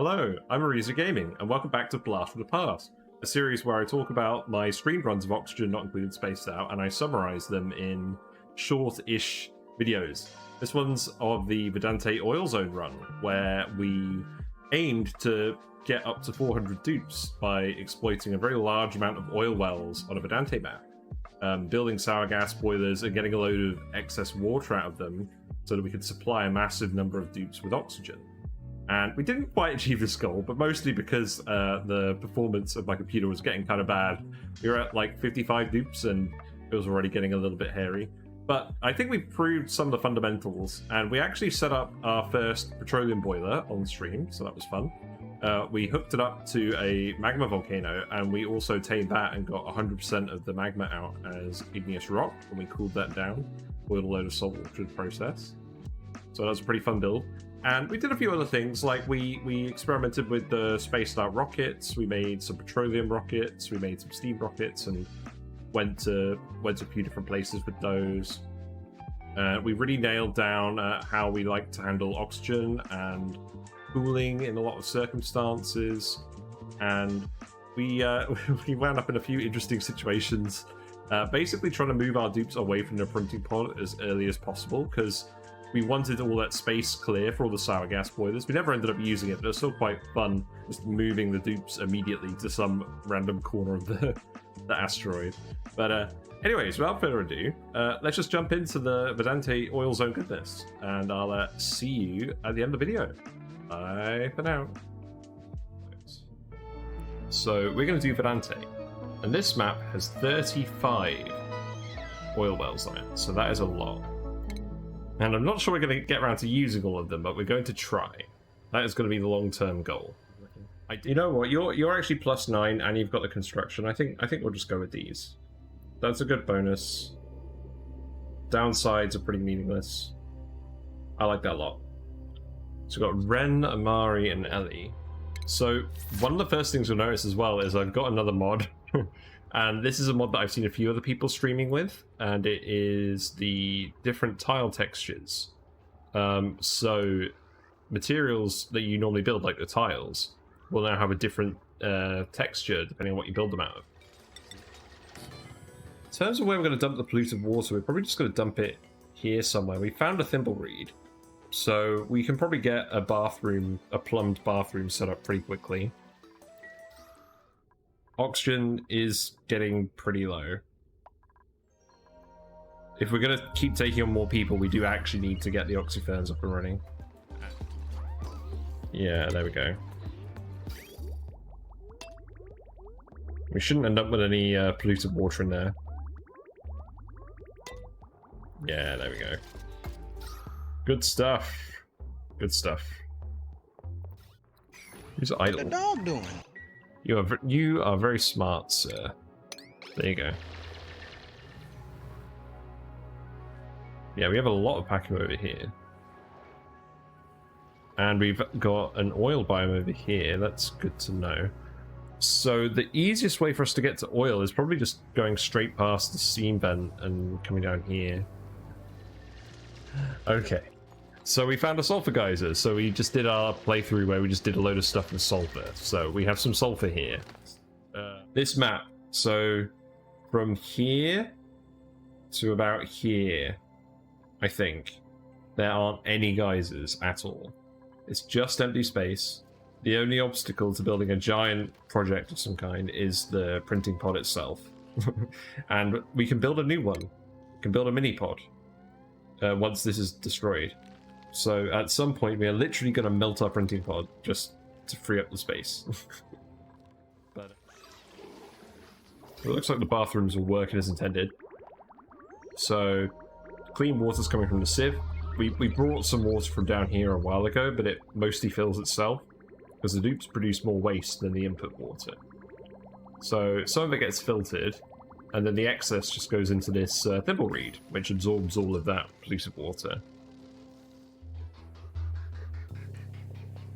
Hello, I'm Ariza Gaming, and welcome back to Blast from the Past, a series where I talk about my streamed runs of Oxygen Not Included Spaced Out, and I summarize them in short-ish videos. This one's of the Verdante Oil Zone run, where we aimed to get up to 400 dupes by exploiting a very large amount of oil wells on a Verdante map, building sour gas boilers and getting a load of excess water out of them so that we could supply a massive number of dupes with oxygen. And we didn't quite achieve this goal, but mostly because the performance of my computer was getting kind of bad. We were at like 55 dupes and it was already getting a little bit hairy. But I think we proved some of the fundamentals, and we actually set up our first petroleum boiler on stream, so that was fun. We hooked it up to a magma volcano, and we also tamed that and got 100% of the magma out as igneous rock, and we cooled that down, boiled a load of salt water to the process. So that was a pretty fun build. And we did a few other things, like we experimented with the spaced out rockets, we made some petroleum rockets, we made some steam rockets, and went to a few different places with those. We really nailed down how we like to handle oxygen and cooling in a lot of circumstances, and we wound up in a few interesting situations, basically trying to move our dupes away from the printing pod as early as possible, because we wanted all that space clear for all the sour gas boilers. We never ended up using it, but it was still quite fun just moving the dupes immediately to some random corner of the asteroid. But anyways, without further ado, let's just jump into the Verdante Oil Zone goodness, and I'll see you at the end of the video. Bye for now. So we're going to do Verdante, and this map has 35 oil wells on it, so that is a lot. And I'm not sure we're going to get around to using all of them, but we're going to try. That is going to be the long-term goal. You know what? You're actually +9, and you've got the construction. I think we'll just go with these. That's a good bonus. Downsides are pretty meaningless. I like that a lot. So we've got Ren, Amari, and Ellie. So one of the first things you'll notice as well is I've got another mod. And this is a mod that I've seen a few other people streaming with, and it is the different tile textures. So materials that you normally build, like the tiles, will now have a different texture depending on what you build them out of. In terms of where we're going to dump the polluted water, we're probably just going to dump it here somewhere. We found a thimble reed, so we can probably get a bathroom, a plumbed bathroom set up pretty quickly. Oxygen is getting pretty low. If we're going to keep taking on more people, we do actually need to get the oxyferns up and running. Yeah, there we go. We shouldn't end up with any polluted water in there. Yeah, there we go. Good stuff. Good stuff. Who's idle? What's the dog doing? You are very smart, sir. There you go. Yeah, we have a lot of packing over here. And we've got an oil biome over here. That's good to know. So the easiest way for us to get to oil is probably just going straight past the steam vent and coming down here. Okay. So we found a sulfur geyser, so we just did our playthrough where we just did a load of stuff with sulfur. So we have some sulfur here. This map, so from here to about here, I think, there aren't any geysers at all. It's just empty space. The only obstacle to building a giant project of some kind is the printing pod itself. And we can build a new one. We can build a mini pod once this is destroyed. So at some point we are literally going to melt our printing pod just to free up the space. But it looks like the bathrooms are working as intended. So clean water's coming from the sieve. We brought some water from down here a while ago, but it mostly fills itself because the dupes produce more waste than the input water. So some of it gets filtered, and then the excess just goes into this thimble reed, which absorbs all of that polluted water.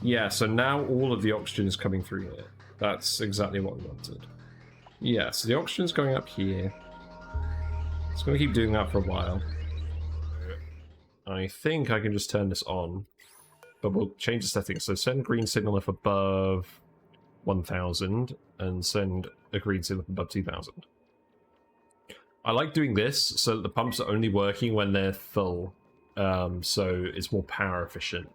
Yeah, so now all of the oxygen is coming through here. That's exactly what we wanted. Yeah, so the oxygen's going up here. It's going to keep doing that for a while. I think I can just turn this on. but we'll change the settings. So send green signal if above 1000 and send a green signal if above 2000. I like doing this so that the pumps are only working when they're full, so it's more power efficient.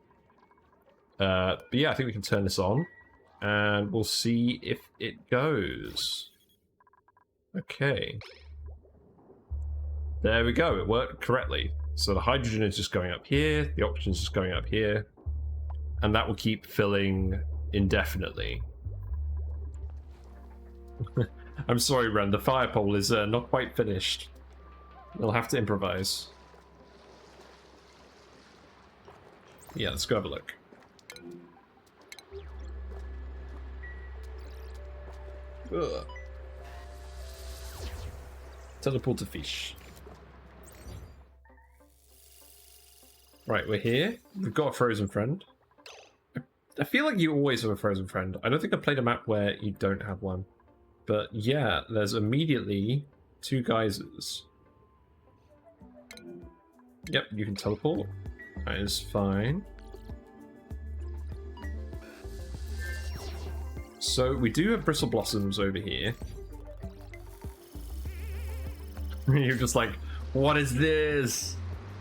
But yeah, I think we can turn this on and we'll see if it goes. Okay. There we go, it worked correctly. So the hydrogen is just going up here, the oxygen is just going up here, and that will keep filling indefinitely. I'm sorry, Ren, the fire pole is not quite finished. We'll have to improvise. Yeah, let's go have a look. Ugh. Teleport to fish. Right, we're here. We've got a frozen friend. I feel like you always have a frozen friend. I don't think I've played a map where you don't have one. But yeah, there's immediately 2 geysers. Yep, you can teleport. That is fine. So we do have bristle blossoms over here. You're just like, what is this?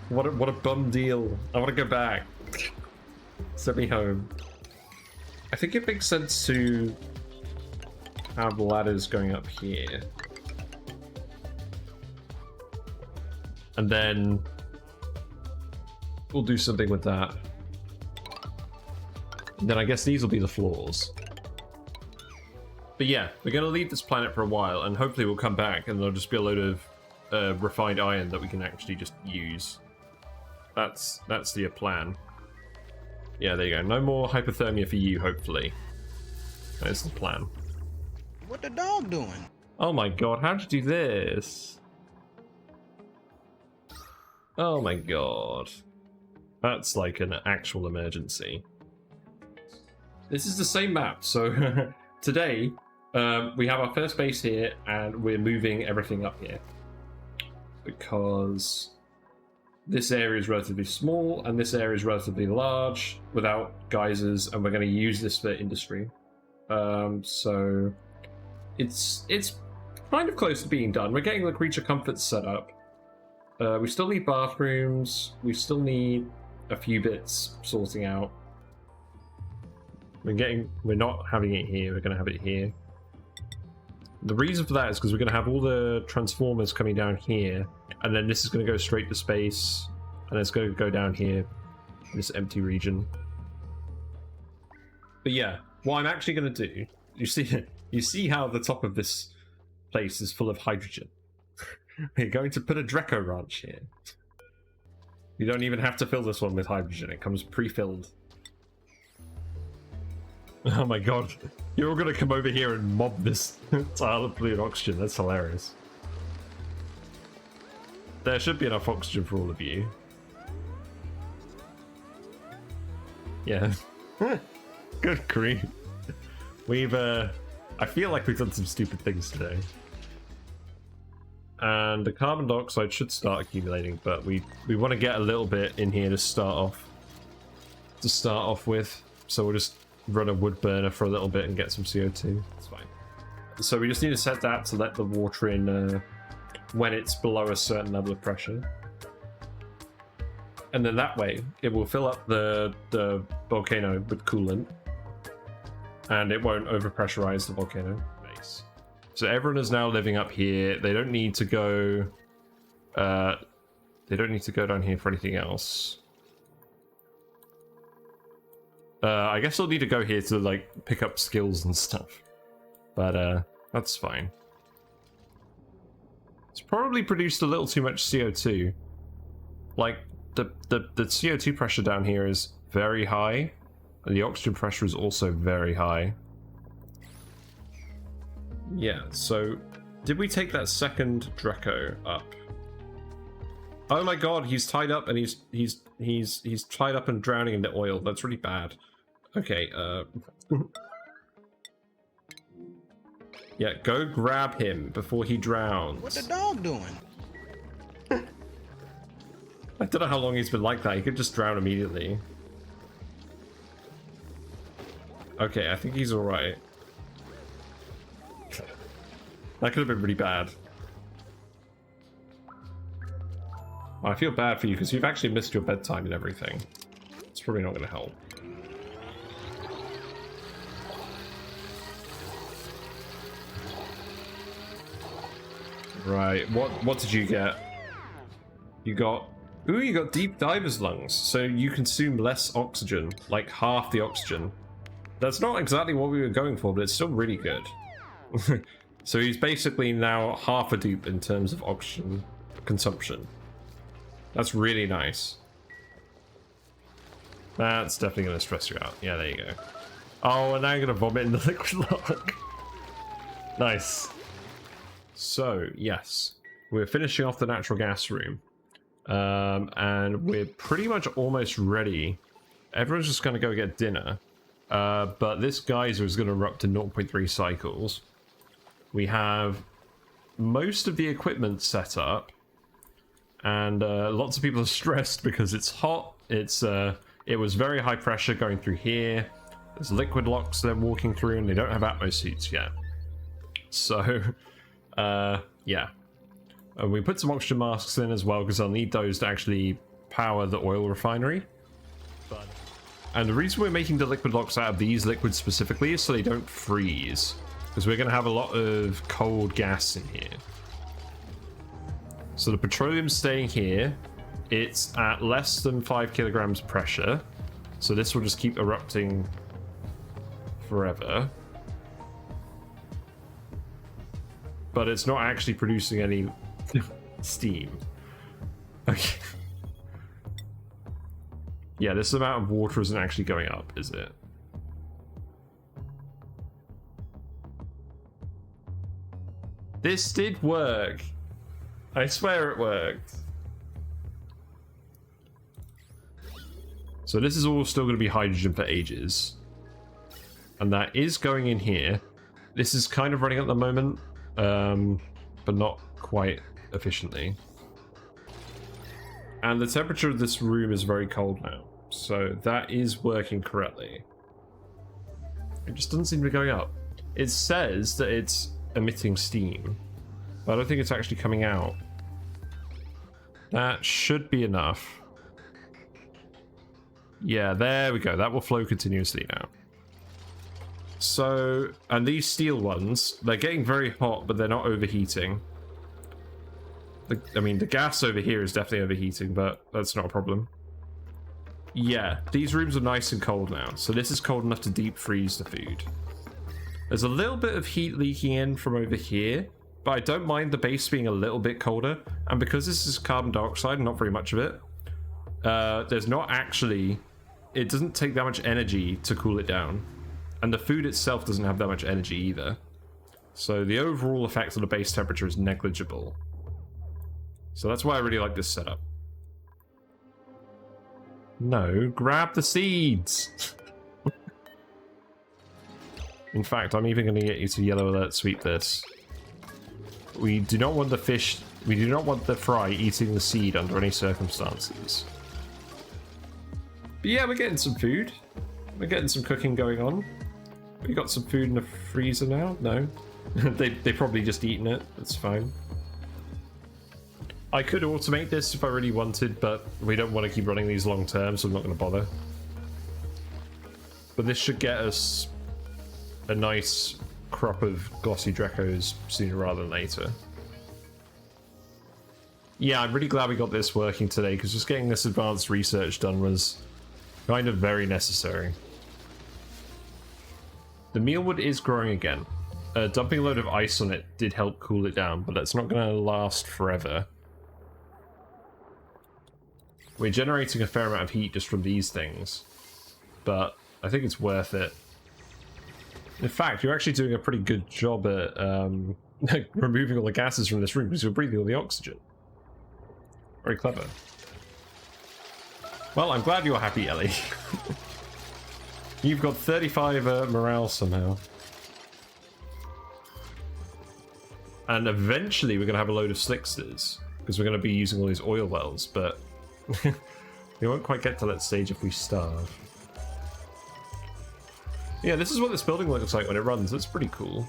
What a bum deal. I want to go back. Send me home. I think it makes sense to have ladders going up here. And then we'll do something with that. And then I guess these will be the floors. But yeah, we're going to leave this planet for a while, and hopefully we'll come back and there'll just be a load of refined iron that we can actually just use. That's the plan. Yeah, there you go. No more hypothermia for you, hopefully. That's the plan. What the dog doing? Oh my god, how'd you do this? Oh my god. That's like an actual emergency. This is the same map, so today we have our first base here and we're moving everything up here. Because this area is relatively small and this area is relatively large without geysers, and we're going to use this for industry. So it's kind of close to being done. We're getting the creature comforts set up. We still need bathrooms. We still need a few bits sorting out. We're not having it here. We're going to have it here. The reason for that is because we're going to have all the transformers coming down here, and then this is going to go straight to space, and it's going to go down here, in this empty region. But yeah, what I'm actually going to do, you see how the top of this place is full of hydrogen. We're going to put a Dreco ranch here. You don't even have to fill this one with hydrogen, it comes pre-filled. Oh my god, you're all gonna come over here and mob this tile of blue oxygen, that's hilarious. There should be enough oxygen for all of you. Yeah. Good grief. We've, I feel like we've done some stupid things today. And the carbon dioxide should start accumulating, but we want to get a little bit in here to start off with. So we'll just run a wood burner for a little bit and get some CO2. It's fine. So we just need to set that to let the water in when it's below a certain level of pressure. And then that way, it will fill up the volcano with coolant. And it won't overpressurize the volcano base. So everyone is now living up here. They don't need to go... they don't need to go down here for anything else. I guess they'll need to go here to, like, pick up skills and stuff. But, that's fine. It's probably produced a little too much CO2. Like, the CO2 pressure down here is very high. And the oxygen pressure is also very high. Yeah, so... Did we take that second Dreco up? Oh my god, he's tied up and he's tied up and drowning in the oil. That's really bad. Okay, yeah, go grab him before he drowns. What the dog doing? I don't know how long he's been like that. He could just drown immediately. Okay, I think he's alright. That could have been really bad. I feel bad for you because you've actually missed your bedtime and everything. It's probably not going to help. Right, what did you get? You got... Ooh, you got deep diver's lungs, so you consume less oxygen, like half the oxygen. That's not exactly what we were going for, but it's still really good. So he's basically now half a dupe in terms of oxygen consumption. That's really nice. That's definitely going to stress you out. Yeah, there you go. Oh, and now I'm going to vomit in the liquid log. Nice. So, yes. We're finishing off the natural gas room. And we're pretty much almost ready. Everyone's just going to go get dinner. But this geyser is going to erupt in 0.3 cycles. We have most of the equipment set up. And lots of people are stressed because it's hot. It was very high pressure going through here. There's liquid locks they're walking through, and they don't have atmo suits yet. So, yeah. We put some oxygen masks in as well because I'll need those to actually power the oil refinery. And the reason we're making the liquid locks out of these liquids specifically is so they don't freeze, because we're going to have a lot of cold gas in here. So the petroleum's staying here. It's at less than 5 kilograms pressure, so this will just keep erupting forever. But it's not actually producing any steam. Okay. Yeah, this amount of water isn't actually going up, is it? This did work. I swear it worked. So this is all still going to be hydrogen for ages. And that is going in here. This is kind of running at the moment, but not quite efficiently. And the temperature of this room is very cold now, so that is working correctly. It just doesn't seem to be going up. It says that it's emitting steam, but I don't think it's actually coming out. That should be enough. Yeah, there we go. That will flow continuously now. So, and these steel ones, they're getting very hot, but they're not overheating. I mean, the gas over here is definitely overheating, but that's not a problem. Yeah, these rooms are nice and cold now, so this is cold enough to deep freeze the food. There's a little bit of heat leaking in from over here, but I don't mind the base being a little bit colder, and because this is carbon dioxide, not very much of it, there's not actually... It doesn't take that much energy to cool it down, and the food itself doesn't have that much energy either. So the overall effect on the base temperature is negligible. So that's why I really like this setup. No, grab the seeds! In fact, I'm even going to get you to yellow alert sweep this. We do not want the fish... We do not want the fry eating the seed under any circumstances. But yeah, we're getting some food. We're getting some cooking going on. We got some food in the freezer now? No. they probably just eaten it. That's fine. I could automate this if I really wanted, but we don't want to keep running these long term, so I'm not going to bother. But this should get us a nice crop of glossy Drecos sooner rather than later. Yeah, I'm really glad we got this working today, because just getting this advanced research done was kind of very necessary. The mealwood is growing again. Dumping a load of ice on it did help cool it down, but that's not going to last forever. We're generating a fair amount of heat just from these things, but I think it's worth it. In fact, you're actually doing a pretty good job at removing all the gases from this room because you're breathing all the oxygen. Very clever. Well, I'm glad you're happy, Ellie. You've got 35 morale somehow. And eventually we're going to have a load of slicksters, because we're going to be using all these oil wells, but we won't quite get to that stage if we starve. Yeah, this is what this building looks like when it runs. It's pretty cool.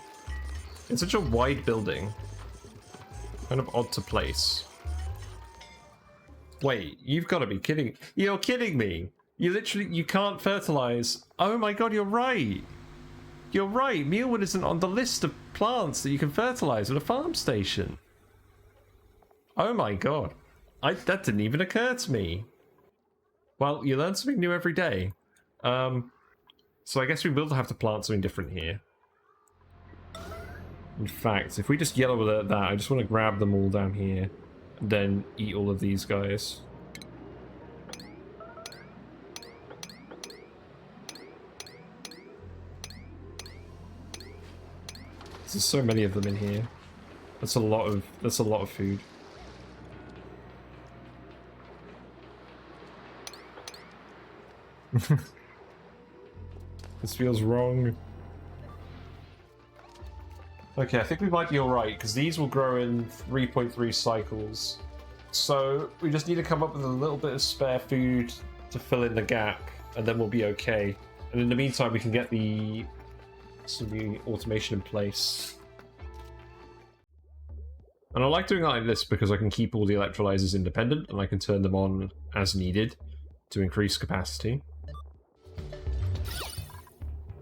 It's such a wide building. Kind of odd to place. Wait, you've got to be kidding. You're kidding me. You can't fertilize. Oh my god, you're right. You're right. Mealwood isn't on the list of plants that you can fertilize at a farm station. Oh my god. That didn't even occur to me. Well, you learn something new every day. So I guess we will have to plant something different here. In fact, if we just yellow alert that, I just want to grab them all down here and then eat all of these guys. There's so many of them in here. That's a lot of food. This feels wrong. Okay, I think we might be alright, because these will grow in 3.3 cycles. So we just need to come up with a little bit of spare food to fill in the gap, and then we'll be okay. And in the meantime, we can get some new automation in place. And I like doing it like this because I can keep all the electrolyzers independent, and I can turn them on as needed to increase capacity.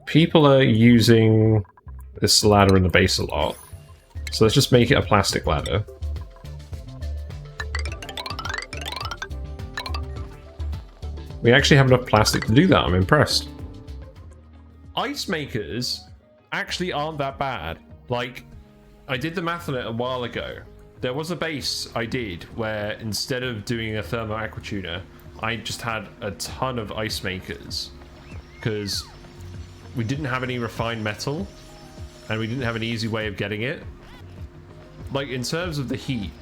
People are using this ladder in the base a lot, so let's just make it a plastic ladder. We actually have enough plastic to do that. I'm impressed. Ice makers actually aren't that bad. Like, I did the math on it a while ago. There was a base I did where instead of doing a thermo aqua tuner, I just had a ton of ice makers because we didn't have any refined metal and we didn't have an easy way of getting it. Like, in terms of the heat,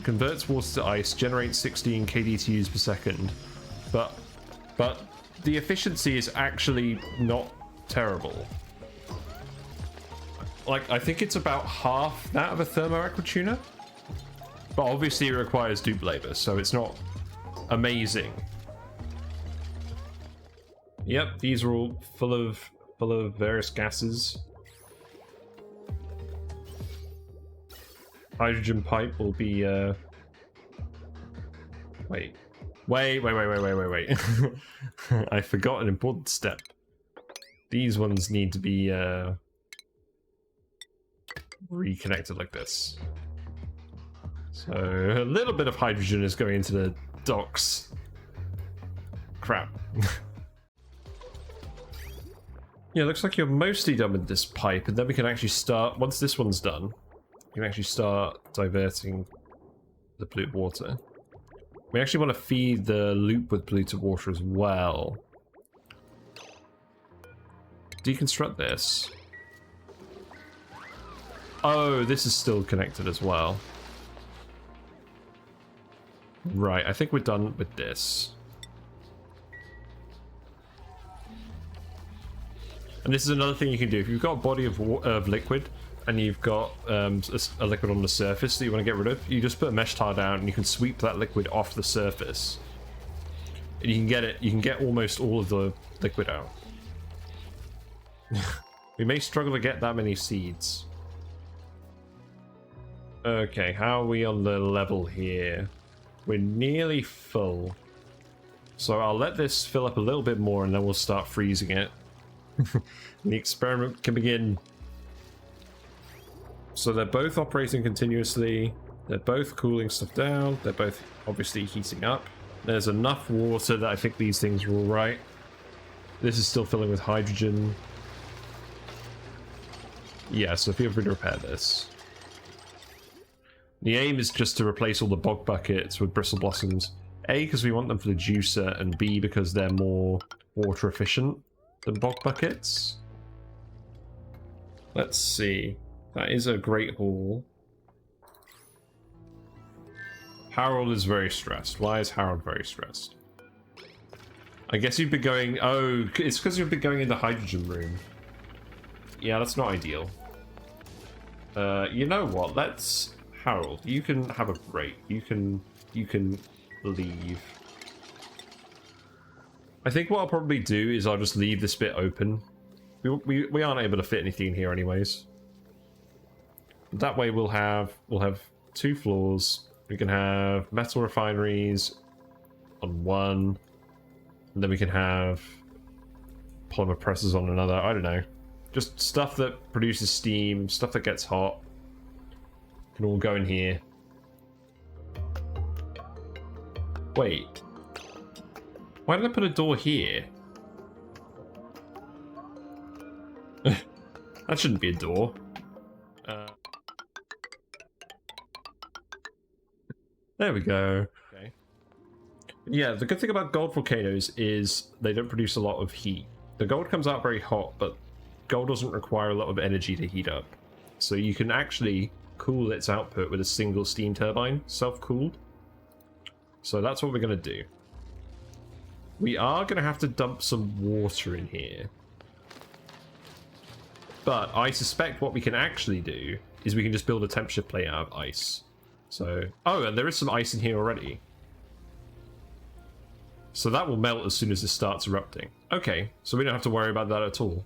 converts water to ice, generates 16 kDTUs per second, but the efficiency is actually not terrible. Like, I think it's about half that of a thermo aqua tuner, but obviously it requires dupe labor, so it's not amazing. Yep, these are all full of various gases. Hydrogen pipe will be wait. I forgot an important step. These ones need to be reconnected like this. So a little bit of hydrogen is going into the docks. Crap. Yeah, looks like you're mostly done with this pipe, and then we can actually start, once this one's done, we can actually start diverting the polluted water. We actually want to feed the loop with polluted water as well. Deconstruct this. Oh, this is still connected as well. Right, I think we're done with this. And this is another thing you can do. If you've got a body of liquid and you've got a liquid on the surface that you want to get rid of, you just put a mesh tile down and you can sweep that liquid off the surface. And you can get it. You can get almost all of the liquid out. We may struggle to get that many seeds. Okay, how are we on the level here? We're nearly full. So I'll let this fill up a little bit more and then we'll start freezing it. The experiment can begin. So they're both operating continuously. They're both cooling stuff down. They're both obviously heating up. There's enough water that I think these things are all right. This is still filling with hydrogen. Yeah, so feel free to repair this. The aim is just to replace all the bog buckets with bristle blossoms. A, because we want them for the juicer, and B, because they're more water efficient than bog buckets. Let's see. That is a great haul. Harold is very stressed. Why is Harold very stressed? I guess you've been going... Oh, it's because you've been going in the hydrogen room. Yeah, that's not ideal. You know what? Let's... Harold, you can have a break. You can leave. I think what I'll probably do is I'll just leave this bit open We aren't able to fit anything in here anyways. That way we'll have 2 floors. We can have metal refineries on one, and then we can have polymer presses on another. I don't know. Just stuff that produces steam, stuff that gets hot. Can all go in here. Wait. Why did I put a door here? That shouldn't be a door. There we go. Okay. Yeah, the good thing about gold volcanoes is they don't produce a lot of heat. The gold comes out very hot, but gold doesn't require a lot of energy to heat up. So you can actually cool its output with a single steam turbine, self-cooled. So that's what we're going to do. We are going to have to dump some water in here. But I suspect what we can actually do is we can just build a temperature plate out of ice. So, oh, and there is some ice in here already. So that will melt as soon as this starts erupting. Okay, so we don't have to worry about that at all.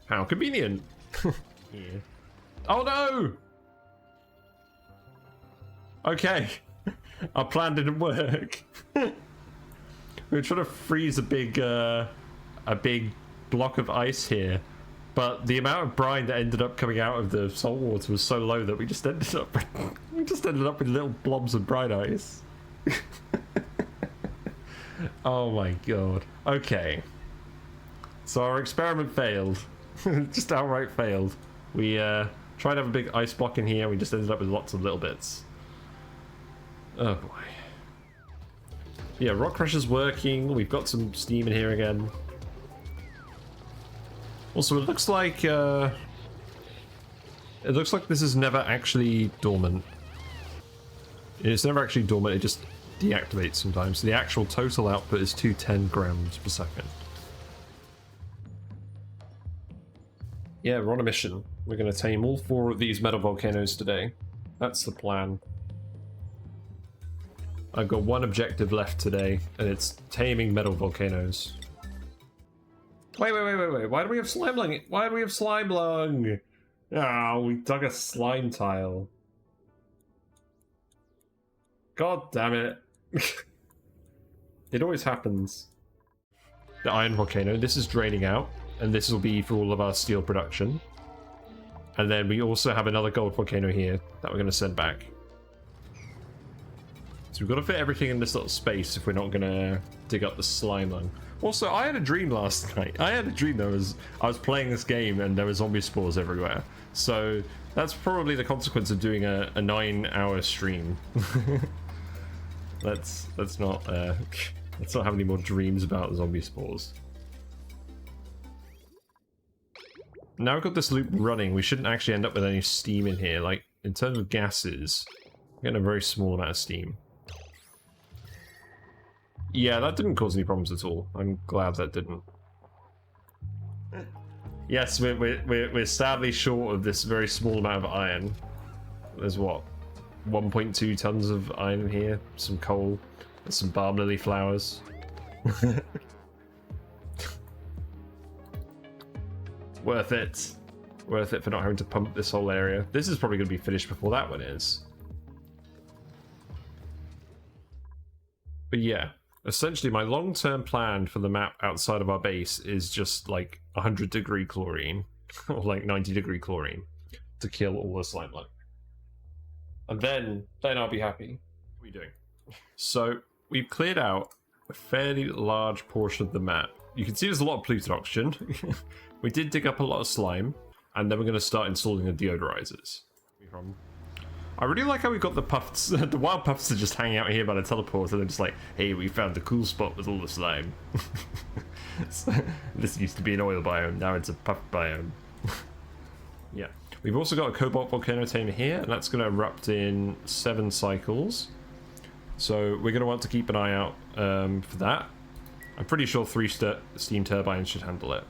How convenient. Yeah. Oh no! Okay. Our plan didn't work. We were trying to freeze a big block of ice here. But the amount of brine that ended up coming out of the salt water was so low that we just ended up with little blobs of brine ice. Oh my god. Okay. So our experiment failed. Just outright failed. We tried to have a big ice block in here, we just ended up with lots of little bits. Oh boy. Yeah, rock crusher's working, we've got some steam in here again. Also, it looks like this is never actually dormant. It's never actually dormant, it just deactivates sometimes. So the actual total output is 210 grams per second. Yeah, we're on a mission. We're going to tame all 4 of these metal volcanoes today. That's the plan. I've got one objective left today, and it's taming metal volcanoes. Wait. Why do we have slime lung? Why do we have slime lung? Oh, we dug a slime tile. God damn it. It always happens. The iron volcano, this is draining out, and this will be for all of our steel production. And then we also have another gold volcano here that we're going to send back. So we've got to fit everything in this little space if we're not going to dig up the slime lung. Also, I had a dream last night. I had a dream I was playing this game and there were zombie spores everywhere. So that's probably the consequence of doing a 9-hour stream. Let's not have any more dreams about zombie spores. Now we've got this loop running, we shouldn't actually end up with any steam in here. Like, in terms of gases, we're getting a very small amount of steam. Yeah, that didn't cause any problems at all. I'm glad that didn't. Yes, we're sadly short of this very small amount of iron. There's what? 1.2 tons of iron in here, some coal, and some balm lily flowers. Worth it. Worth it for not having to pump this whole area. This is probably going to be finished before that one is. But yeah, essentially my long-term plan for the map outside of our base is just like 100-degree chlorine, or like 90-degree chlorine, to kill all the slime lung. And then I'll be happy. What are you doing? So we've cleared out a fairly large portion of the map. You can see there's a lot of polluted oxygen. We did dig up a lot of slime, and then we're going to start installing the deodorizers. I really like how we got the puffs, the wild puffs to just hang out here by the teleport, and they're just like, hey, we found the cool spot with all the slime. So, this used to be an oil biome, now it's a puff biome. Yeah. We've also got a cobalt volcano tamer here, and that's going to erupt in 7 cycles. So we're going to want to keep an eye out for that. I'm pretty sure 3 steam turbines should handle it.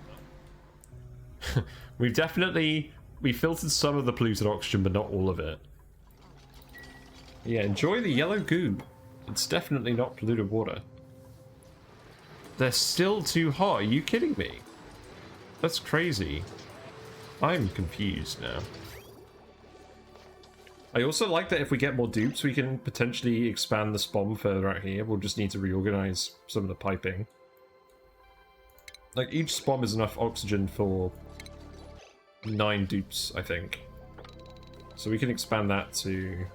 We filtered some of the polluted oxygen, but not all of it. Yeah, enjoy the yellow goo. It's definitely not polluted water. They're still too hot, are you kidding me? That's crazy. I'm confused now. I also like that if we get more dupes, we can potentially expand the spawn further out here. We'll just need to reorganize some of the piping. Like, each spawn is enough oxygen for 9 dupes, I think. So we can expand that to...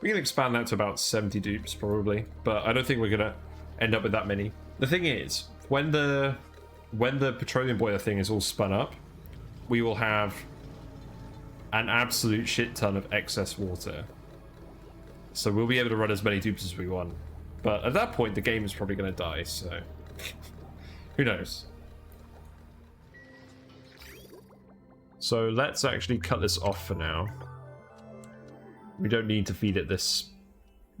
We can expand that to about 70 dupes, probably. But I don't think we're going to end up with that many. The thing is, when the petroleum boiler thing is all spun up, we will have an absolute shit ton of excess water. So we'll be able to run as many dupes as we want. But at that point, the game is probably going to die, so... Who knows? So let's actually cut this off for now. We don't need to feed it this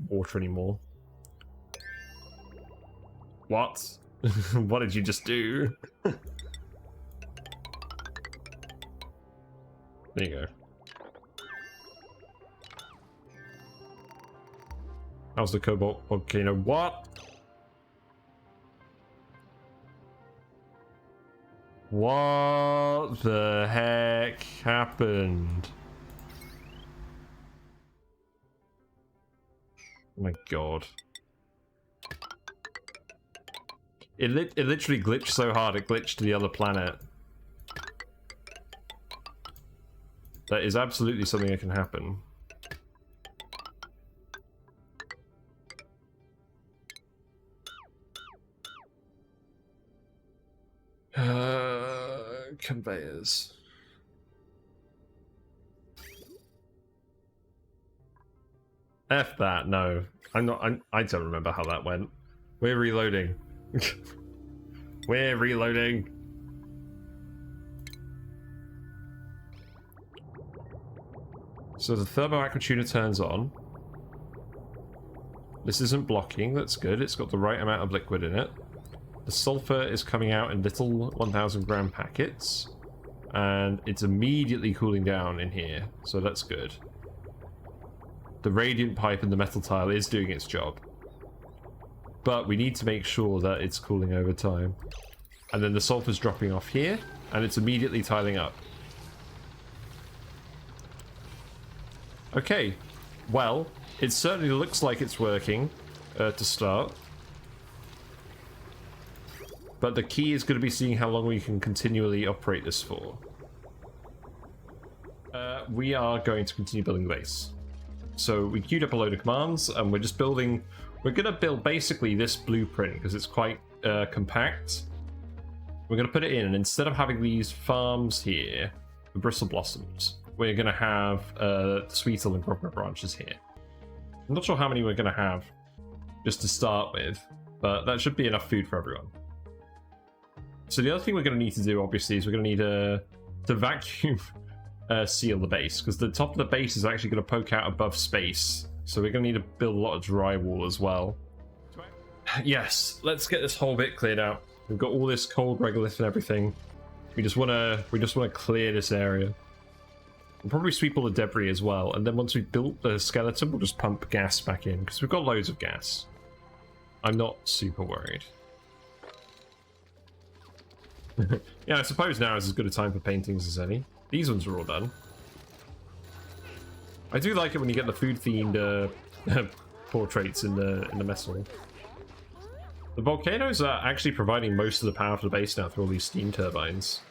water anymore. What? What did you just do? There you go. How's the cobalt volcano? What? What the heck happened? Oh my god. It literally glitched so hard it glitched to the other planet. That is absolutely something that can happen. Conveyors. F that, no. I don't remember how that went. We're reloading. We're reloading. So the thermoactuator turns on. This isn't blocking, that's good. It's got the right amount of liquid in it. The sulfur is coming out in little 1,000 gram packets. And it's immediately cooling down in here, so that's good. The radiant pipe and the metal tile is doing its job. But we need to make sure that it's cooling over time. And then the sulfur's dropping off here, and it's immediately tiling up. Okay, well, it certainly looks like it's working to start. But the key is going to be seeing how long we can continually operate this for. We are going to continue building the base. So we queued up a load of commands, and we're just building... We're going to build basically this blueprint, because it's quite compact. We're going to put it in, and instead of having these farms here, the bristle blossoms, we're going to have Sweetle and Grogger branches here. I'm not sure how many we're going to have just to start with, but that should be enough food for everyone. So the other thing we're going to need to do, obviously, is we're going to need to vacuum seal the base, because the top of the base is actually going to poke out above space. So we're going to need to build a lot of drywall as well. Yes, let's get this whole bit cleared out. We've got all this cold regolith and everything. We just want to clear this area. We'll probably sweep all the debris as well, and then once we've built the skeleton, we'll just pump gas back in, because we've got loads of gas. I'm not super worried. Yeah, I suppose now is as good a time for paintings as any. These ones are all done. I do like it when you get the food-themed portraits in the mess hall. The volcanoes are actually providing most of the power for the base now through all these steam turbines.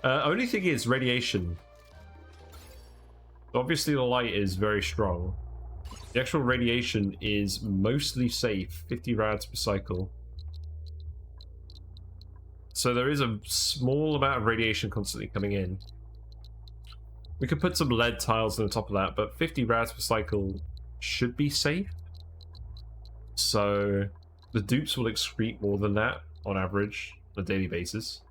Only thing is radiation. Obviously the light is very strong. The actual radiation is mostly safe, 50 rads per cycle. So there is a small amount of radiation constantly coming in. We could put some lead tiles on the top of that, but 50 rads per cycle should be safe. So the dupes will excrete more than that on average on a daily basis.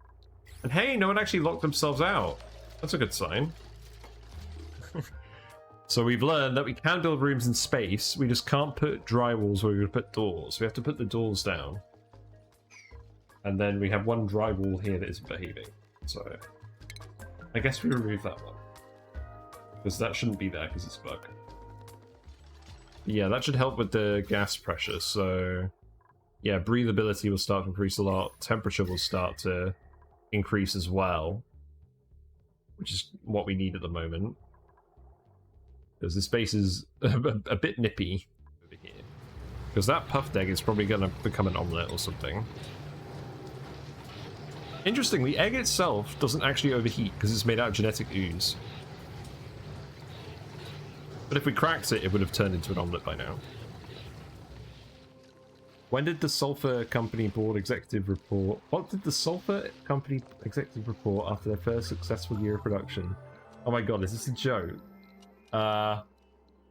And hey, no one actually locked themselves out. That's a good sign. So we've learned that we can build rooms in space, we just can't put drywalls where we would put doors. We have to put the doors down. And then we have one drywall here that isn't behaving. So I guess we remove that one. Because that shouldn't be there because it's a bug. Yeah, that should help with the gas pressure, so yeah, breathability will start to increase a lot. Temperature will start to increase as well, which is what we need at the moment. Because the space is a bit nippy over here. Because that puffed egg is probably going to become an omelette or something. Interesting, the egg itself doesn't actually overheat because it's made out of genetic ooze. But if we cracked it, it would have turned into an omelette by now. When did the Sulfur Company Board Executive report? What did the Sulfur Company Executive report after their first successful year of production? Oh my god, is this a joke?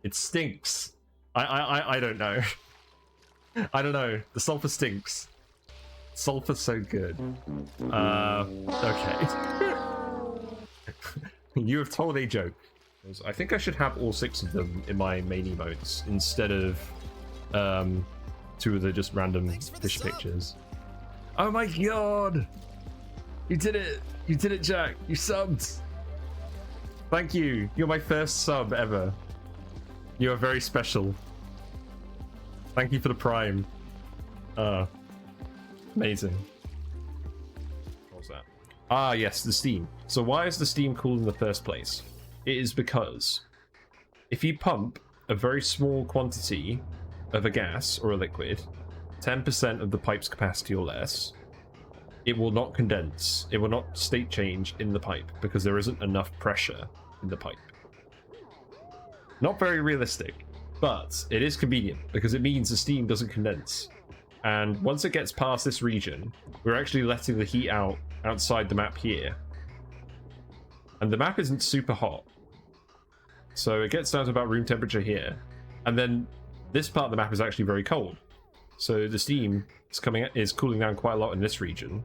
It stinks. I don't know. I don't know. The sulfur stinks. Sulfur's so good. Okay. You have told a joke. I think I should have all 6 of them in my main emotes instead of 2 of the just random fish pictures. Oh my god! You did it! You did it, Jack! You subbed! Thank you! You're my first sub ever. You are very special. Thank you for the prime. Amazing. What was that? Ah, yes, the steam. So why is the steam cool in the first place? It is because if you pump a very small quantity of a gas or a liquid, 10% of the pipe's capacity or less, it will not condense. It will not state change in the pipe because there isn't enough pressure in the pipe. Not very realistic, but it is convenient because it means the steam doesn't condense. And once it gets past this region, we're actually letting the heat out outside the map here. And the map isn't super hot. So it gets down to about room temperature here. And then this part of the map is actually very cold. So the steam is cooling down quite a lot in this region.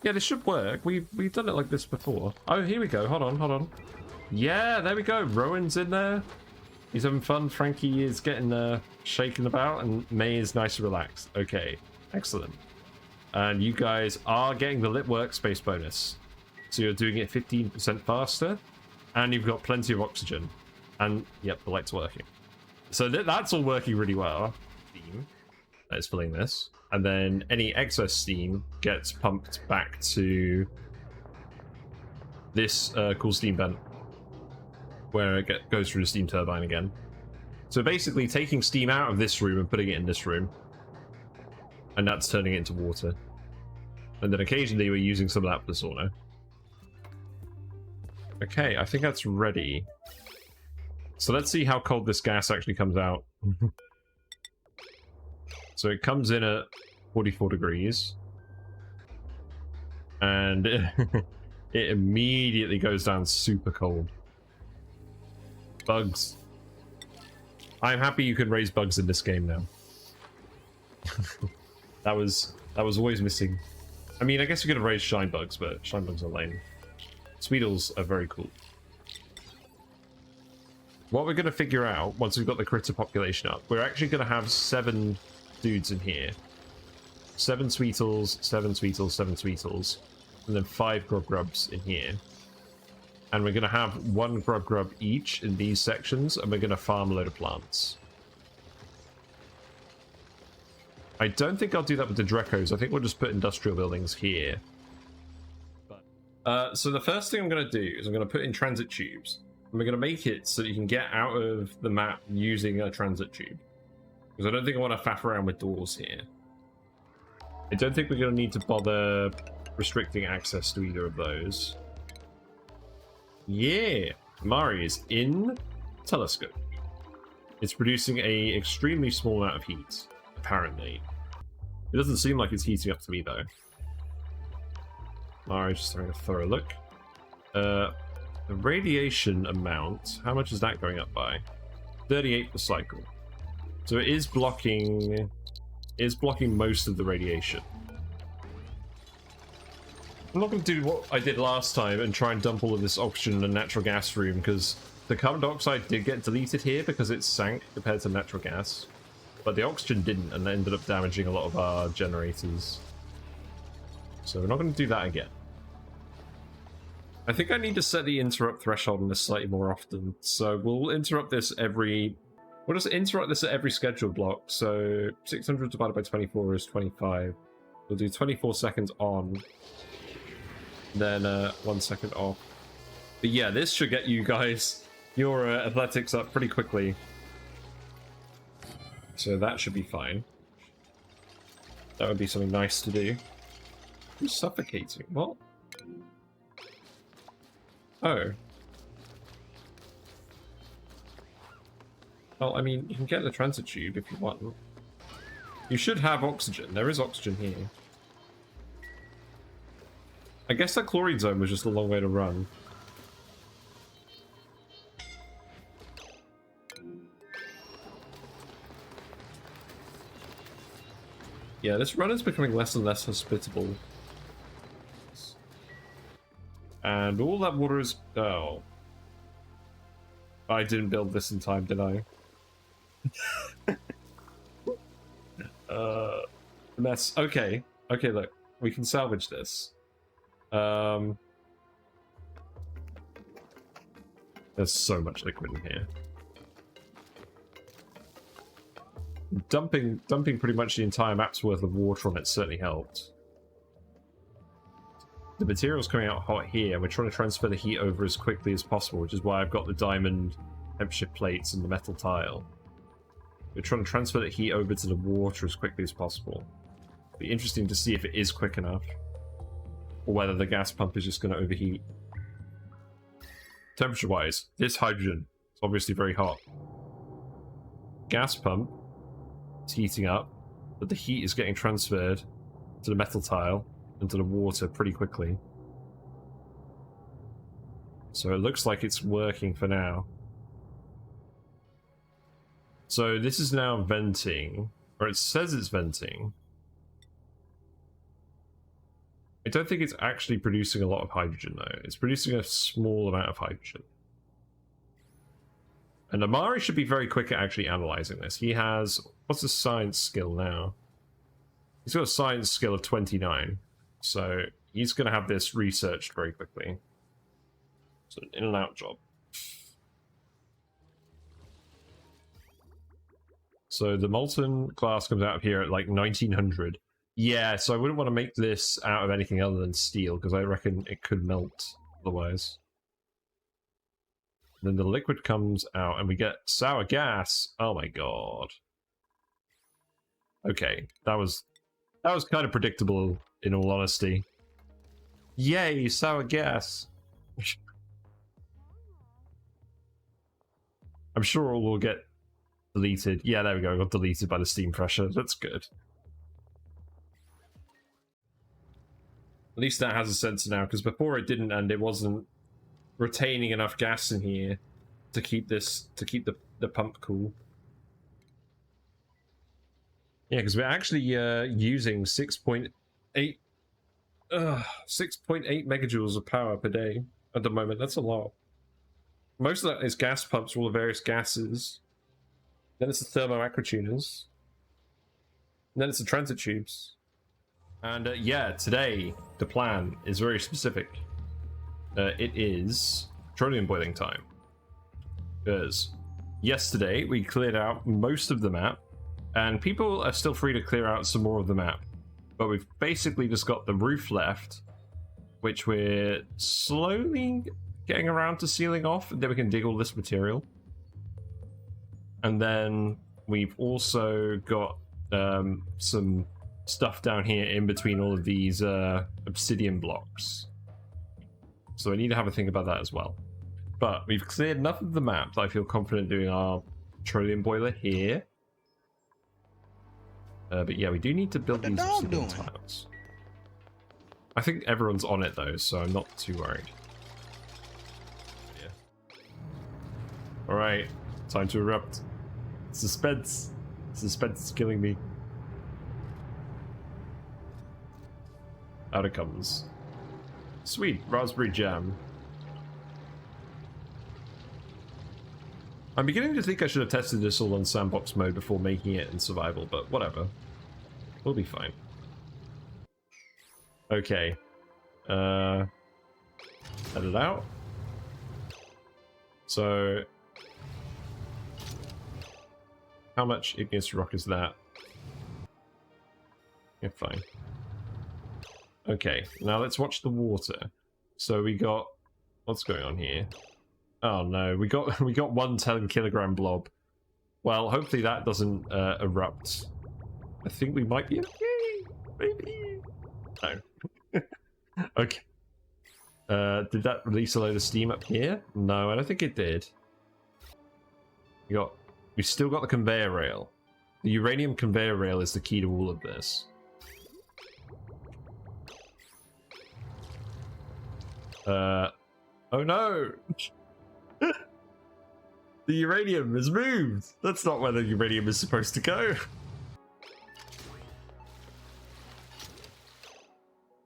Yeah, this should work. We've done it like this before. Oh, here we go. Hold on. Yeah, there we go. Rowan's in there. He's having fun. Frankie is getting shaken about, and May is nice and relaxed. Okay, excellent. And you guys are getting the lit workspace bonus. So you're doing it 15% faster, and you've got plenty of oxygen. And, yep, the light's working. So that's all working really well. Steam that is filling this. And then any excess steam gets pumped back to this cool steam vent, where it goes through the steam turbine again. So basically taking steam out of this room and putting it in this room. And that's turning it into water. And then occasionally we're using some of that for the sauna. Okay, I think that's ready. So let's see how cold this gas actually comes out. So it comes in at 44 degrees. And it immediately goes down super cold. Bugs. I'm happy you can raise bugs in this game now. that was always missing. I mean, I guess you could have raised shine bugs, but shine bugs are lame. Sweetles are very cool. What we're going to figure out, once we've got the critter population up, we're actually going to have 7 dudes in here. 7 Sweetles, 7 Sweetles, 7 Sweetles, and then 5 Grub Grubs in here. And we're going to have 1 Grub Grub each in these sections, and we're going to farm a load of plants. I don't think I'll do that with the Drecos. I think we'll just put industrial buildings here. So the first thing I'm going to do is I'm going to put in transit tubes. And we're going to make it so that you can get out of the map using a transit tube. Because I don't think I want to faff around with doors here. I don't think we're going to need to bother restricting access to either of those. Yeah! Mari is in telescope. It's producing a extremely small amount of heat, apparently. It doesn't seem like it's heating up to me, though. Mari just having a thorough look. The radiation amount, how much is that going up by? 38 per cycle. So it is blocking most of the radiation. I'm not going to do what I did last time and try and dump all of this oxygen in a natural gas room, because the carbon dioxide did get deleted here because it sank compared to natural gas. But the oxygen didn't, and that ended up damaging a lot of our generators. So we're not going to do that again. I think I need to set the interrupt threshold on this slightly more often. So we'll interrupt this every We'll just interrupt this at every scheduled block. So 600 divided by 24 is 25. We'll do 24 seconds on, then 1 second off. But yeah, this should get you guys your athletics up pretty quickly. So that should be fine. That would be something nice to do. Who's suffocating? What? Oh. Well, I mean, you can get the transit tube if you want. You should have oxygen. There is oxygen here. I guess that chlorine zone was just a long way to run. Yeah, this run is becoming less and less hospitable. And all that water is... Oh. I didn't build this in time, did I? Mess. Okay. Okay, look. We can salvage this. There's so much liquid in here. Dumping pretty much the entire map's worth of water on it certainly helped. The material's coming out hot here, and we're trying to transfer the heat over as quickly as possible, which is why I've got the diamond temperature plates and the metal tile. We're trying to transfer the heat over to the water as quickly as possible. It'll be interesting to see if it is quick enough, or whether the gas pump is just going to overheat. Temperature-wise, this hydrogen is obviously very hot. Gas pump is heating up, but the heat is getting transferred to the metal tile and to the water pretty quickly. So it looks like it's working for now. So this is now venting, or it says it's venting. I don't think it's actually producing a lot of hydrogen though. It's producing a small amount of hydrogen. And Amari should be very quick at actually analyzing this. He has... What's his science skill now? He's got a science skill of 29. So he's going to have this researched very quickly. It's an in and out job. So the molten glass comes out of here at like 1900. Yeah, so I wouldn't want to make this out of anything other than steel, because I reckon it could melt otherwise. Then the liquid comes out and we get sour gas. Oh my god. Okay, that was kind of predictable, in all honesty. Yay, sour gas. I'm sure it will get deleted. Yeah, there we go. It got deleted by the steam pressure. That's good. At least that has a sensor now, because before it didn't, and it wasn't retaining enough gas in here to keep the pump cool. Yeah, because we're actually using 6.8 megajoules of power per day at the moment. That's a lot. Most of that is gas pumps for all the various gases. Then it's the thermo aquatuners. And then it's the transit tubes. And yeah, today the plan is very specific. It is petroleum boiling time. Because yesterday we cleared out most of the map, and people are still free to clear out some more of the map. But we've basically just got the roof left, which we're slowly getting around to sealing off, and then we can dig all this material. And then we've also got some stuff down here in between all of these obsidian blocks. So I need to have a think about that as well. But we've cleared enough of the map that I feel confident doing our petroleum boiler here. But yeah, we do need to build these obsidian tiles. I think everyone's on it though, so I'm not too worried. Yeah. Alright, time to erupt. Suspense. Suspense is killing me. Out it comes. Sweet, raspberry jam. I'm beginning to think I should have tested this all on sandbox mode before making it in survival, but whatever. We'll be fine. Okay. Let it out. How much igneous rock is that? Yeah, fine. Okay, now let's watch the water. So we got... What's going on here? Oh no, we got 1 10-kilogram blob. Well, hopefully that doesn't erupt. I think we might be okay. Maybe. No. Okay. Did that release a load of steam up here? No, I don't think it did. We've still got the conveyor rail. The uranium conveyor rail is the key to all of this. Oh no! The uranium has moved! That's not where the uranium is supposed to go.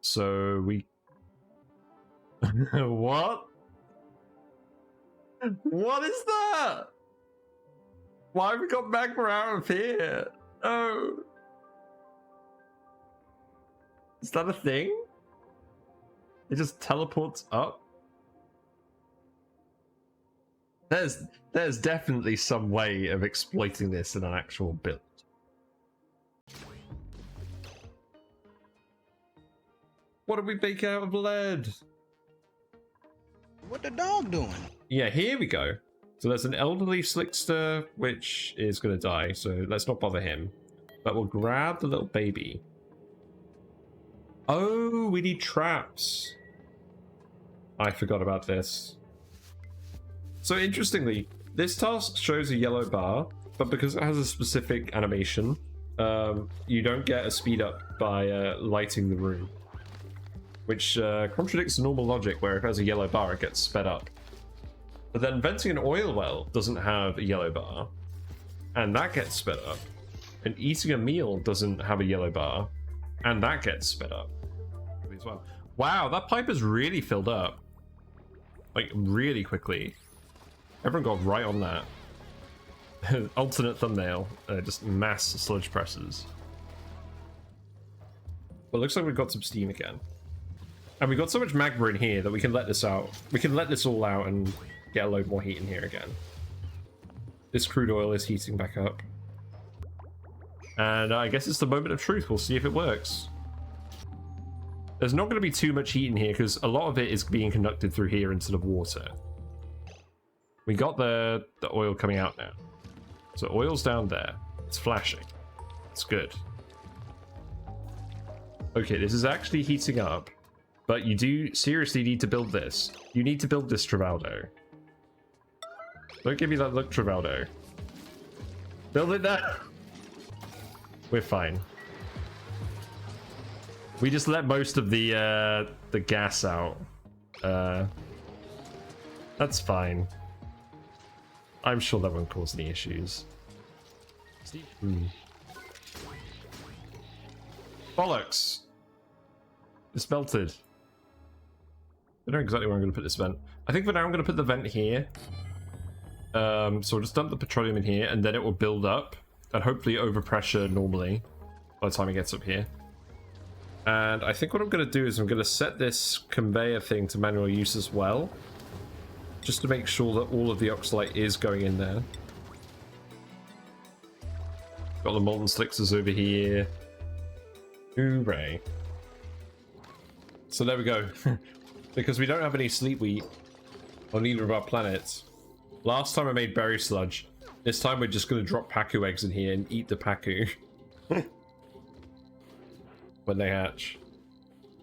So we... What? What is that? Why have we got magma out of here? Oh. Is that a thing? It just teleports up? There's definitely some way of exploiting this in an actual build. What did we bake out of lead? What the dog doing? Yeah, here we go. So there's an elderly slickster, which is going to die, so let's not bother him. But we'll grab the little baby. Oh, we need traps. I forgot about this. So interestingly, this task shows a yellow bar, but because it has a specific animation, you don't get a speed up by lighting the room. Which contradicts the normal logic where if it has a yellow bar, it gets sped up. But then venting an oil well doesn't have a yellow bar, and that gets sped up. And eating a meal doesn't have a yellow bar, and that gets sped up as well. Wow, that pipe is really filled up. Like, really quickly. Everyone got right on that. Alternate thumbnail, just mass sludge presses. Well, it looks like we've got some steam again. And we've got so much magma in here that we can let this out. We can let this all out and get a load more heat in here again. This crude oil is heating back up. And I guess it's the moment of truth. We'll see if it works. There's not going to be too much heat in here because a lot of it is being conducted through here instead of water. We got the oil coming out now. So oil's down there. It's flashing. It's good. Okay, this is actually heating up. But you do seriously need to build this. You need to build this, Travaldo. Don't give me that look, Travaldo. Build it now. We're fine. We just let most of the gas out. That's fine. I'm sure that won't cause any issues. Bollocks! It's melted. I don't know exactly where I'm going to put this vent. I think for now I'm going to put the vent here. So we'll just dump the petroleum in here, and then it will build up, and hopefully overpressure normally by the time it gets up here. And I think what I'm going to do is I'm going to set this conveyor thing to manual use as well, just to make sure that all of the oxalite is going in there. Got the molten slicksters over here. Hooray. So there we go. Because we don't have any sleep wheat on either of our planets. Last time I made berry sludge. This time we're just going to drop Pacu eggs in here and eat the Pacu. When they hatch.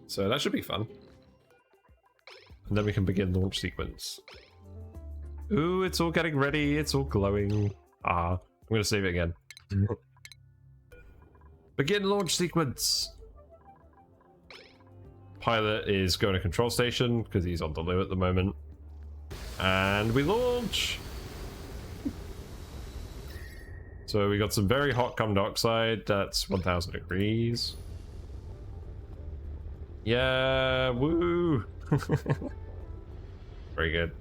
So that should be fun. And then we can begin launch sequence. Ooh, it's all getting ready. It's all glowing. Ah, I'm going to save it again. Begin launch sequence. Pilot is going to control station because he's on the low at the moment. And we launch. So we got some very hot carbon dioxide. That's 1000 degrees. Yeah, woo. Very good.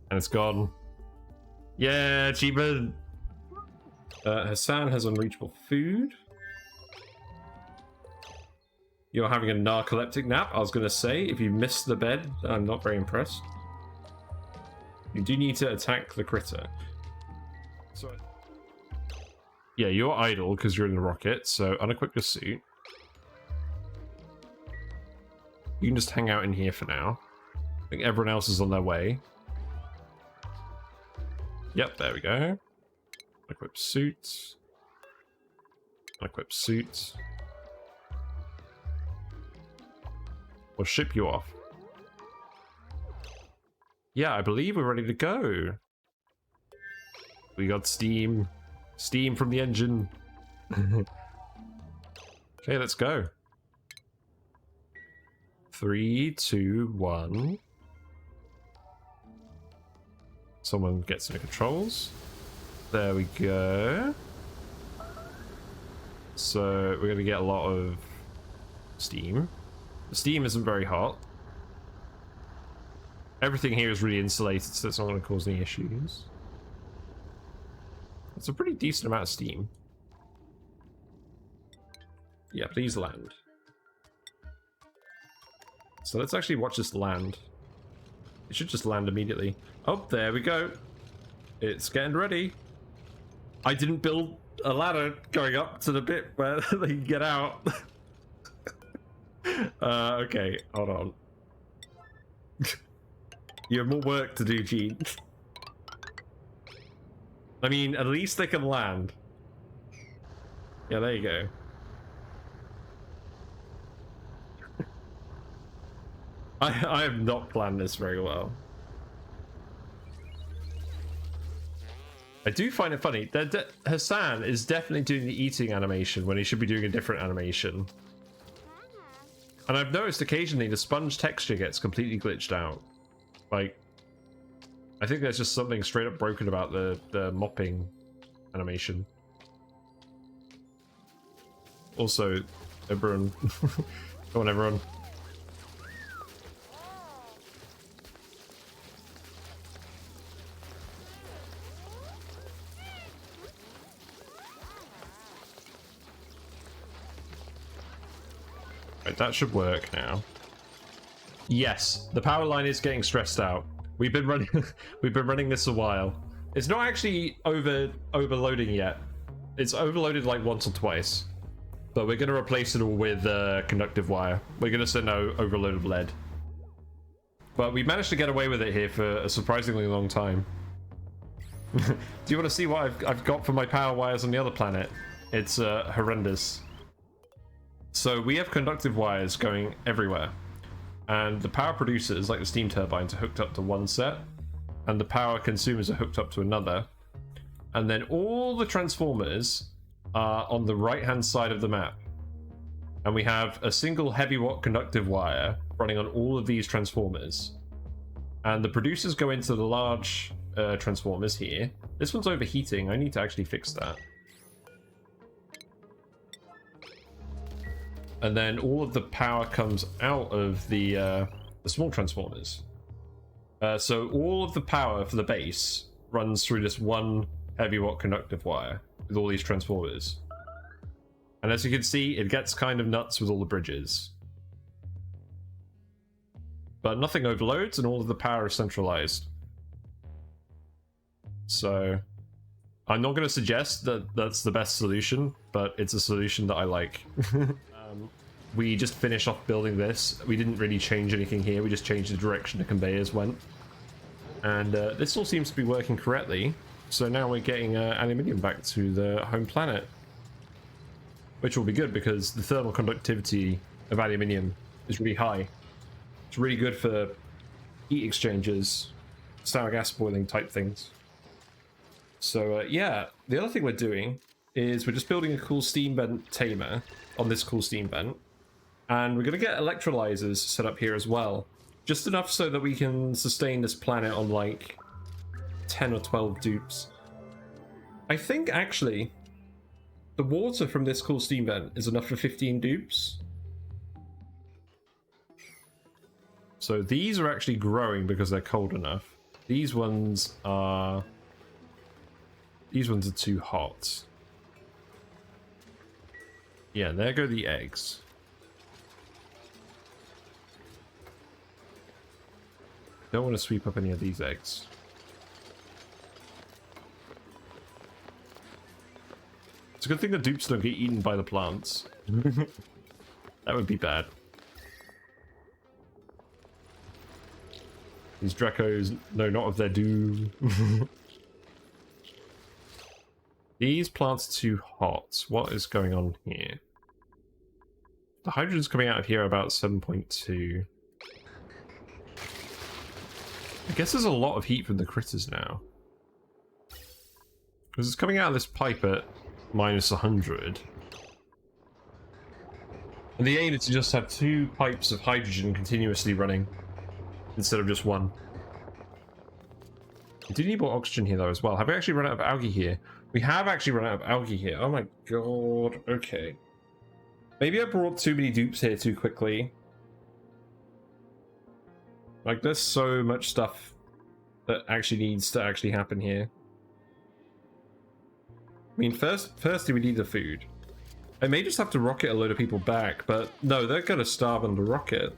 And it's gone. Yeah, achievement. Hassan has unreachable food. You're having a narcoleptic nap, I was going to say. If you missed the bed, I'm not very impressed. You do need to attack the critter. So, yeah, you're idle because you're in the rocket, so unequip your suit. You can just hang out in here for now. I think everyone else is on their way. Yep, there we go. Unequip suit. Unequip suit. We'll ship you off. Yeah, I believe we're ready to go. We got steam. Steam from the engine. Okay, let's go. 3, 2, 1. Someone gets into controls. There we go. So we're going to get a lot of steam. The steam isn't very hot. Everything here is really insulated, so it's not going to cause any issues. It's a pretty decent amount of steam. Yeah, please land. So let's actually watch this land. It should just land immediately. Oh, there we go. It's getting ready. I didn't build a ladder going up to the bit where they can get out. Okay, hold on. You have more work to do, Gene. I mean, at least they can land. Yeah, there you go. I have not planned this very well. I do find it funny that Hassan is definitely doing the eating animation when he should be doing a different animation. And I've noticed occasionally the sponge texture gets completely glitched out. Like, I think there's just something straight up broken about the mopping animation. Also, everyone... Come on, everyone. Right, that should work now. Yes, the power line is getting stressed out. We've been running this a while. It's not actually overloading yet. It's overloaded like once or twice. But we're going to replace it all with conductive wire. We're going to send out overloaded lead. But we managed to get away with it here for a surprisingly long time. Do you want to see what I've got for my power wires on the other planet? It's horrendous. So we have conductive wires going everywhere. And the power producers, like the steam turbines, are hooked up to one set. And the power consumers are hooked up to another. And then all the transformers are on the right-hand side of the map. And we have a single heavy watt conductive wire running on all of these transformers. And the producers go into the large transformers here. This one's overheating. I need to actually fix that. And then all of the power comes out of the small transformers. So all of the power for the base runs through this one heavy watt conductive wire with all these transformers. And as you can see, it gets kind of nuts with all the bridges. But nothing overloads and all of the power is centralized. So I'm not going to suggest that that's the best solution, but it's a solution that I like. We just finished off building this. We didn't really change anything here. We just changed the direction the conveyors went. And this all seems to be working correctly. So now we're getting aluminium back to the home planet. Which will be good because the thermal conductivity of aluminium is really high. It's really good for heat exchangers, sour gas boiling type things. So yeah, the other thing we're doing is we're just building a cool steam vent tamer on this cool steam vent. And we're going to get electrolyzers set up here as well. Just enough so that we can sustain this planet on like 10 or 12 dupes. I think actually the water from this cool steam vent is enough for 15 dupes. So these are actually growing because they're cold enough. These ones are too hot. Yeah, there go the eggs. Don't want to sweep up any of these eggs. a good thing the dupes don't get eaten by the plants. That would be bad. These Drecos know not of their doom. These plants are too hot. What is going on here? The hydrogen's coming out of here about 7.2. I guess there's a lot of heat from the critters now. Because it's coming out of this pipe at minus 100. And the aim is to just have 2 pipes of hydrogen continuously running, instead of just 1. We do need more oxygen here though as well. Have we actually run out of algae here? We have actually run out of algae here. Oh my god. Okay. Maybe I brought too many dupes here too quickly. Like, there's so much stuff that actually needs to actually happen here. I mean, firstly we need the food. I may just have to rocket a load of people back, but no, they're gonna starve on the rocket.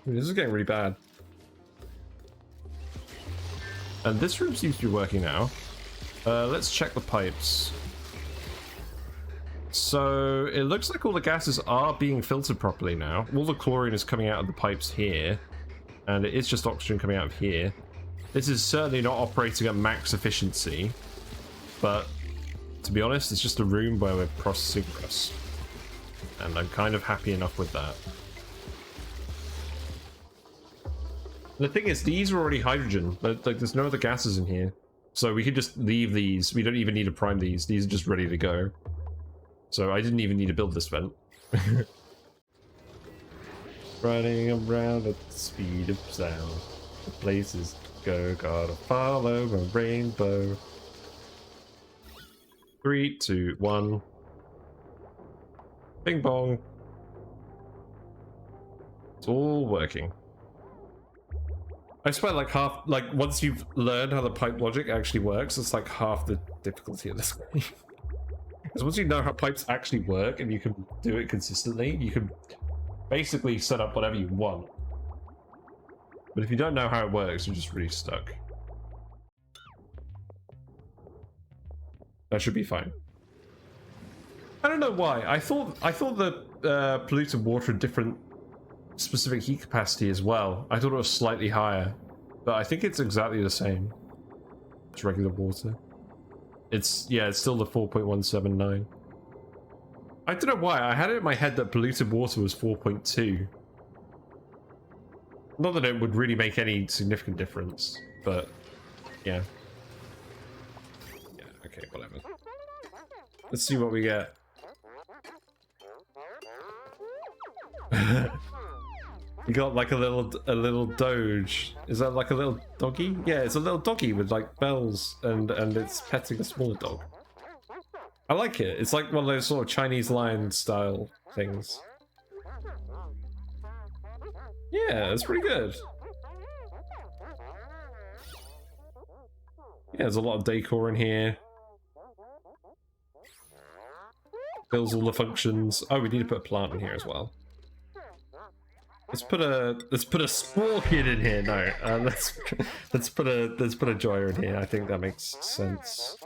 This is getting really bad. And this room seems to be working now. Let's check the pipes. So it looks like all the gases are being filtered properly now. All the chlorine is coming out of the pipes here, and it is just oxygen coming out of here. This is certainly not operating at max efficiency, but to be honest, it's just a room where we're processing rust, and I'm kind of happy enough with that. The thing is, these are already hydrogen. Like, there's no other gases in here. So we could just leave these. We don't even need to prime these. These are just ready to go. So I didn't even need to build this vent. Running around at the speed of sound. The places go, gotta follow a rainbow. 3, 2, 1. Bing bong. It's all working. I swear, like half, like once you've learned how the pipe logic actually works, it's like half the difficulty of this game. Because once you know how pipes actually work and you can do it consistently, you can basically set up whatever you want. But if you don't know how it works, you're just really stuck. That should be fine. I don't know why. I thought that polluted water had different specific heat capacity as well. I thought it was slightly higher, but I think it's exactly the same. It's regular water. It's still the 4.179. I don't know why. I had it in my head that polluted water was 4.2. Not that it would really make any significant difference, but yeah. Yeah, okay, whatever. Let's see what we get. You got like a little doge. Is that like a little doggy? Yeah, it's a little doggy with like bells and it's petting a smaller dog. I like it. It's like one of those sort of Chinese lion style things. Yeah, it's pretty good. Yeah, there's a lot of decor in here. Fills all the functions. Oh, we need to put a plant in here as well. Let's put a scorpion in here. No, let's put a joyer in here. I think that makes sense.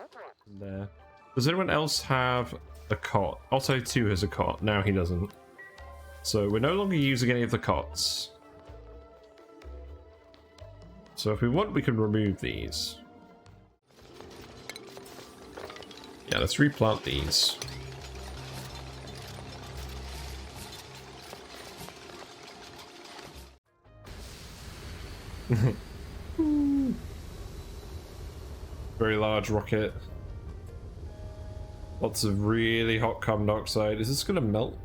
There. Does anyone else have a cot? Otto 2 has a cot. Now he doesn't. So we're no longer using any of the cots. So if we want, we can remove these. Yeah, let's replant these. Very large rocket. Lots of really hot carbon dioxide. Is this gonna melt?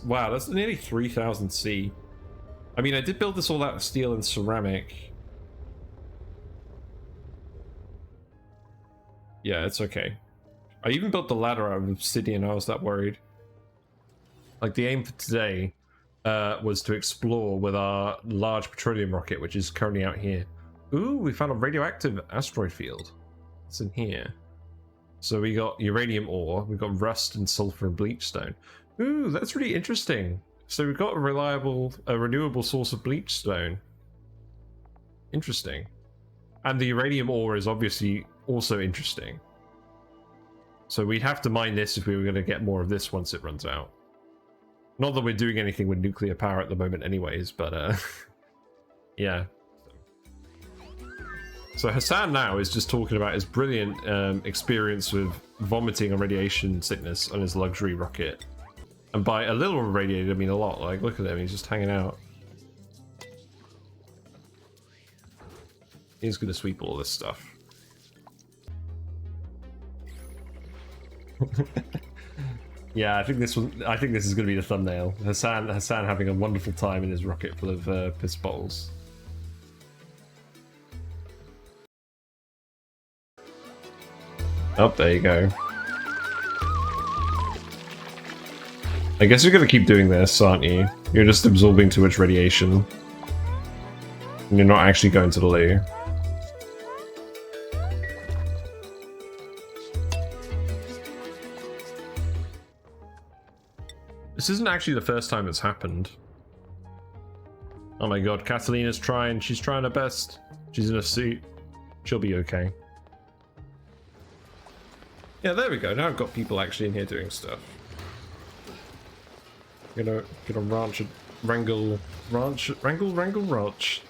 Wow, that's nearly 3000 C. I mean, I did build this all out of steel and ceramic. Yeah, it's okay. I even built the ladder out of obsidian. I was that worried. Like, the aim for today was to explore with our large petroleum rocket, which is currently out here. Ooh, we found a radioactive asteroid field. It's in here. So we got uranium ore, we've got rust and sulfur and bleach stone. Ooh, that's really interesting. So we've got a renewable source of bleach stone. Interesting. And the uranium ore is obviously also interesting. So we'd have to mine this if we were going to get more of this once it runs out. Not that we're doing anything with nuclear power at the moment anyways, but yeah. So Hassan now is just talking about his brilliant experience with vomiting and radiation sickness on his luxury rocket. And by a little radiated, I mean a lot. Like, look at him, he's just hanging out. He's going to sweep all this stuff. Yeah, I think this is going to be the thumbnail. Hassan having a wonderful time in his rocket full of piss bottles. Oh, there you go. I guess you're going to keep doing this, aren't you? You're just absorbing too much radiation. And you're not actually going to the loo. This isn't actually the first time it's happened. Oh my god, Catalina's trying. She's trying her best. She's in a suit. She'll be okay. Yeah, there we go. Now I've got people actually in here doing stuff. Gonna wrangle ranch.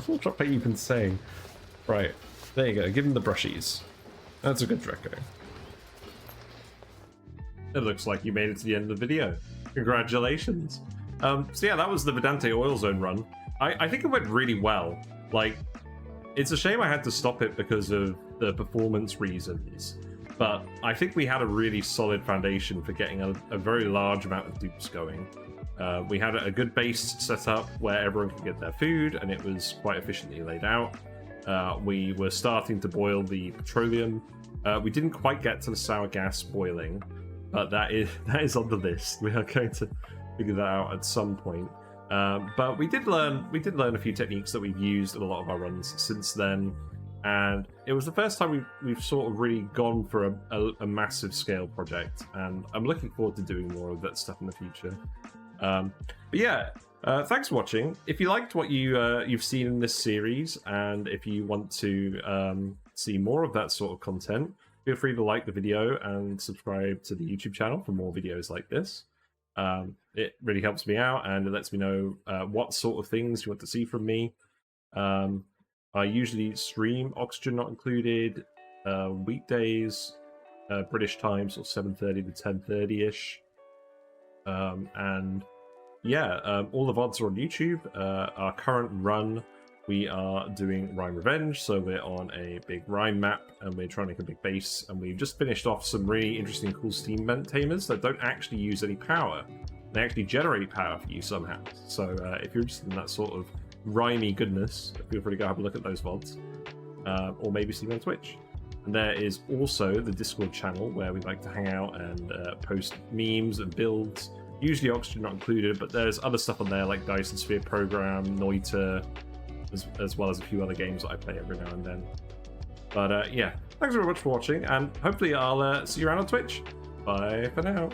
What am I even saying? Right, there you go. Give him the brushies. That's a good Draco. It looks like you made it to the end of the video. Congratulations. So yeah, that was the Verdante oil zone run. I think it went really well. Like, it's a shame I had to stop it because of the performance reasons. But I think we had a really solid foundation for getting a very large amount of dupes going. We had a good base set up where everyone could get their food, and it was quite efficiently laid out. We were starting to boil the petroleum. We didn't quite get to the sour gas boiling, but that is on the list. We are going to figure that out at some point. But we did learn a few techniques that we've used in a lot of our runs since then. And it was the first time we've sort of really gone for a massive scale project, and I'm looking forward to doing more of that stuff in the future. But yeah, thanks for watching. If you liked what you've seen in this series, and if you want to see more of that sort of content, feel free to like the video and subscribe to the YouTube channel for more videos like this. It really helps me out, and it lets me know what sort of things you want to see from me. I usually stream Oxygen Not Included weekdays, British time, sort of 7:30 to 10:30ish. And yeah, all the VODs are on YouTube. Our current run, we are doing Rime Revenge, so we're on a big Rime map, and we're trying to make a big base, and we've just finished off some really interesting, cool steam vent tamers that don't actually use any power. They actually generate power for you somehow. So if you're interested in that sort of rhymey goodness, feel free to go have a look at those VODs, or maybe see them on Twitch. And there is also the Discord channel where we like to hang out and post memes and builds, usually Oxygen Not Included, but there's other stuff on there like Dyson Sphere Program, Noiter, as well as a few other games that I play every now and then. But yeah, thanks very much for watching, and hopefully I'll see you around on Twitch. Bye for now.